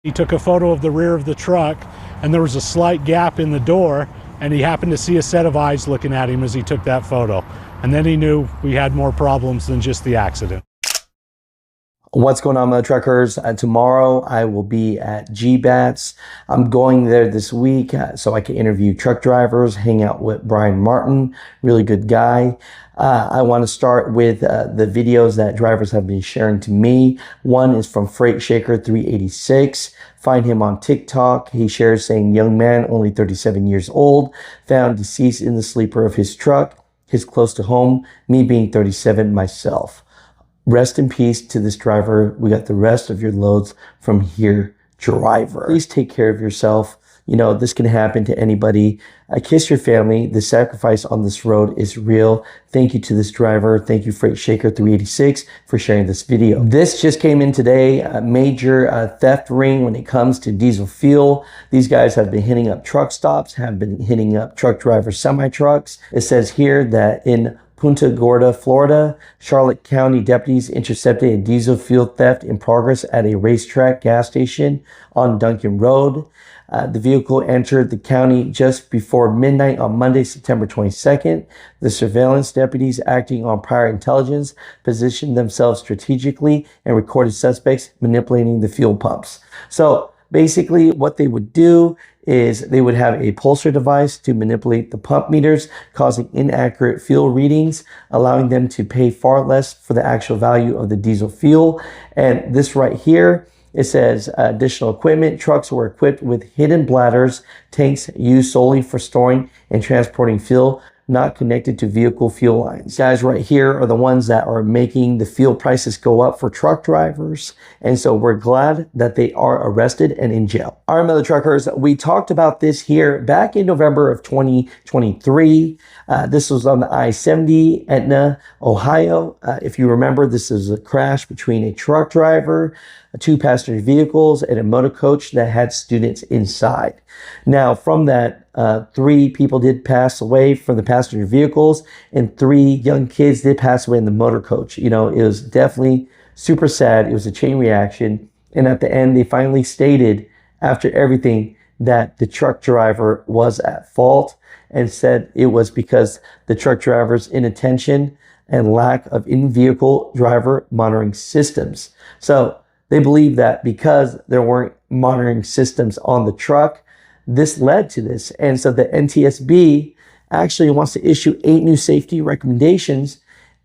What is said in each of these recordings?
He took a photo of the rear of the truck, and there was a slight gap in the door, and he happened to see a set of eyes looking at him as he took that photo. And then he knew we had more problems than just the accident. What's going on, Mutha truckers? Tomorrow I will be at GBATS. I'm going there this week so I can interview truck drivers, hang out with Brian Martin, really good guy. I want to start with the videos that drivers have been sharing to me. One is from Freight Shaker 386. Find him on TikTok. He shares saying, young man, only 37 years old, found deceased in the sleeper of his truck. His close to home, me being 37 myself. Rest in peace to this driver. We got the rest of your loads from here, driver. Please take care of yourself. You know, this can happen to anybody. I kiss your family. The sacrifice on this road is real. Thank you to this driver. Thank you, Freight Shaker 386, for sharing this video. This just came in today, a major theft ring when it comes to diesel fuel. These guys have been hitting up truck stops, have been hitting up truck drivers, semi-trucks. It says here that in Punta Gorda, Florida, Charlotte County deputies intercepted a diesel fuel theft in progress at a racetrack gas station on Duncan Road. The vehicle entered the county just before midnight on Monday, September 22nd. The surveillance deputies, acting on prior intelligence, positioned themselves strategically and recorded suspects manipulating the fuel pumps. So basically what they would do is they would have a pulsar device to manipulate the pump meters, causing inaccurate fuel readings, allowing them to pay far less for the actual value of the diesel fuel. And this right here, it says additional equipment. Trucks were equipped with hidden bladders, tanks used solely for storing and transporting fuel, not connected to vehicle fuel lines. Guys right here are the ones that are making the fuel prices go up for truck drivers. And so we're glad that they are arrested and in jail. All right, Mutha truckers, we talked about this here back in November of 2023. This was on the I-70, Etna, Ohio. If you remember, this is a crash between a truck driver, two passenger vehicles, and a motor coach that had students inside. Now, from that, 3 people did pass away from the passenger vehicles, and 3 young kids did pass away in the motor coach. You know, it was definitely super sad. It was a chain reaction. And at the end, they finally stated, after everything, that the truck driver was at fault, and said it was because the truck driver's inattention and lack of in-vehicle driver monitoring systems. So they believe that because there weren't monitoring systems on the truck, this led to this. And so the NTSB actually wants to issue 8 new safety recommendations.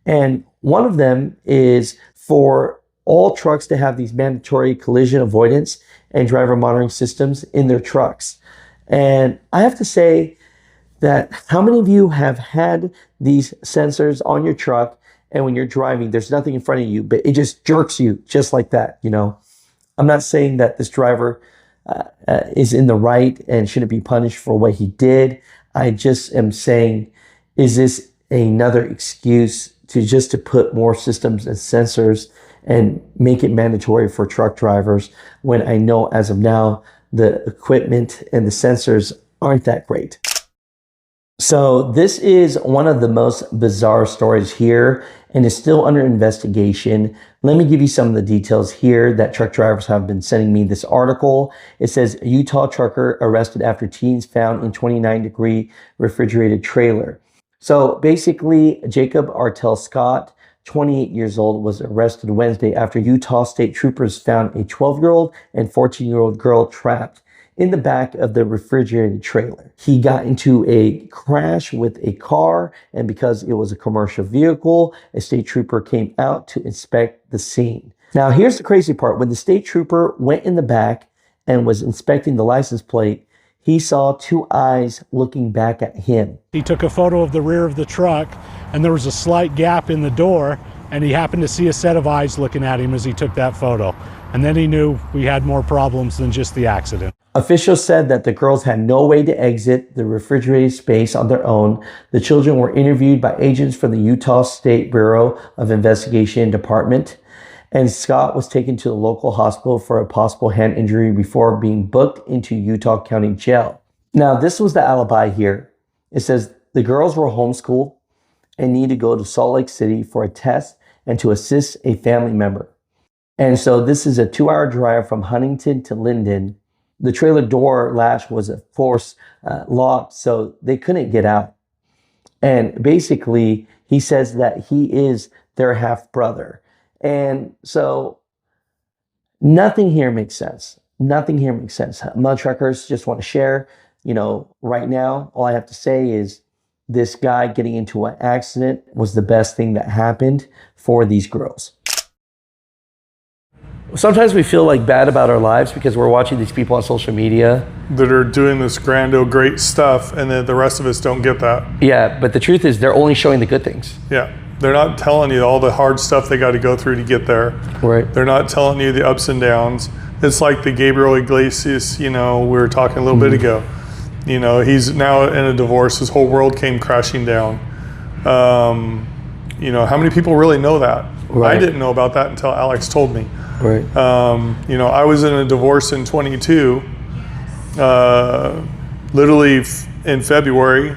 And one of them is for all trucks to have these mandatory collision avoidance and driver monitoring systems in their trucks. And I have to say that how many of you have had these sensors on your truck, and when you're driving, there's nothing in front of you, but it just jerks you just like that, you know? I'm not saying that this driver is in the right and shouldn't be punished for what he did. I just am saying, is this another excuse to put more systems and sensors and make it mandatory for truck drivers, when I know as of now, the equipment and the sensors aren't that great? So this is one of the most bizarre stories here, and is still under investigation. Let me give you some of the details here that truck drivers have been sending me this article. It says, Utah trucker arrested after teens found in 29-degree refrigerated trailer. So basically, Jacob Artel Scott, 28 years old, was arrested Wednesday after Utah state troopers found a 12-year-old and 14-year-old girl trapped in the back of the refrigerated trailer. He got into a crash with a car, and because it was a commercial vehicle, a state trooper came out to inspect the scene. Now, here's the crazy part. When the state trooper went in the back and was inspecting the license plate, he saw 2 eyes looking back at him. He took a photo of the rear of the truck, and there was a slight gap in the door, and he happened to see a set of eyes looking at him as he took that photo. And then he knew we had more problems than just the accident. Officials said that the girls had no way to exit the refrigerated space on their own. The children were interviewed by agents from the Utah State Bureau of Investigation Department, and Scott was taken to the local hospital for a possible hand injury before being booked into Utah County Jail. Now, this was the alibi here. It says the girls were homeschooled and needed to go to Salt Lake City for a test and to assist a family member. And so this is a 2-hour drive from Huntington to Linden. The trailer door latch was of course locked, so they couldn't get out. And basically, he says that he is their half brother. And so nothing here makes sense. Nothing here makes sense. Mud truckers just want to share, right now, all I have to say is this guy getting into an accident was the best thing that happened for these girls. Sometimes we feel like bad about our lives because we're watching these people on social media that are doing this great stuff, and then the rest of us don't get that. Yeah, but the truth is they're only showing the good things. Yeah, they're not telling you all the hard stuff they got to go through to get there. Right. They're not telling you the ups and downs. It's like the Gabriel Iglesias, we were talking a little bit ago. He's now in a divorce. His whole world came crashing down. How many people really know that? Right. I didn't know about that until Alex told me. Right. I was in a divorce in 22, literally in February,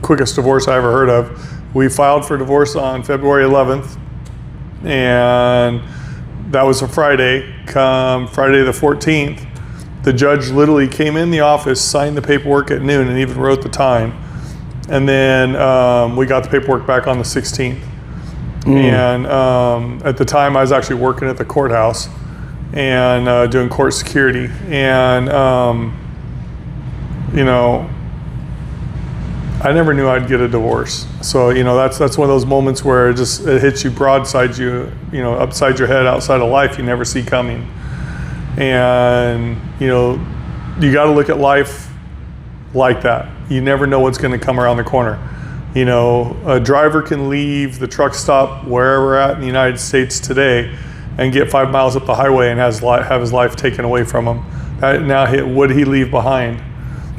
quickest divorce I ever heard of. We filed for divorce on February 11th, and that was a Friday. Come Friday the 14th, the judge literally came in the office, signed the paperwork at noon, and even wrote the time. And then we got the paperwork back on the 16th. And at the time, I was actually working at the courthouse and doing court security. And, I never knew I'd get a divorce. So, that's one of those moments where it hits you broadside you, upside your head, outside of life you never see coming. And, you got to look at life like that. You never know what's going to come around the corner. A driver can leave the truck stop wherever we're at in the United States today and get 5 miles up the highway and have his life taken away from him. Now, what did he leave behind?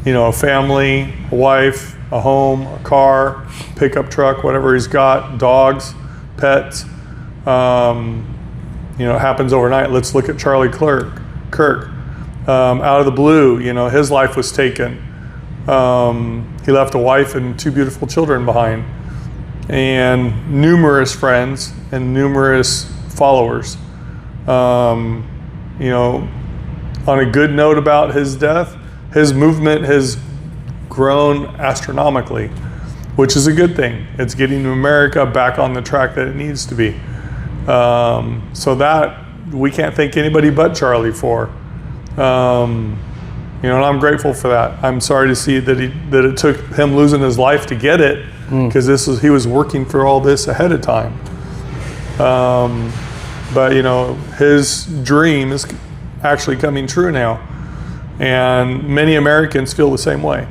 A family, a wife, a home, a car, pickup truck, whatever he's got, dogs, pets. It happens overnight. Let's look at Charlie Kirk. Out of the blue, his life was taken. He left a wife and 2 beautiful children behind, and numerous friends and numerous followers. On a good note about his death, his movement has grown astronomically, which is a good thing. It's getting America back on the track that it needs to be. So that we can't thank anybody but Charlie for. And I'm grateful for that. I'm sorry to see that it took him losing his life to get it, because he was working for all this ahead of time. But his dream is actually coming true now, and many Americans feel the same way.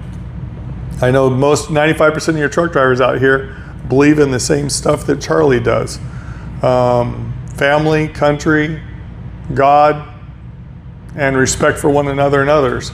I know 95% of your truck drivers out here believe in the same stuff that Charlie does: family, country, God, and respect for one another and others.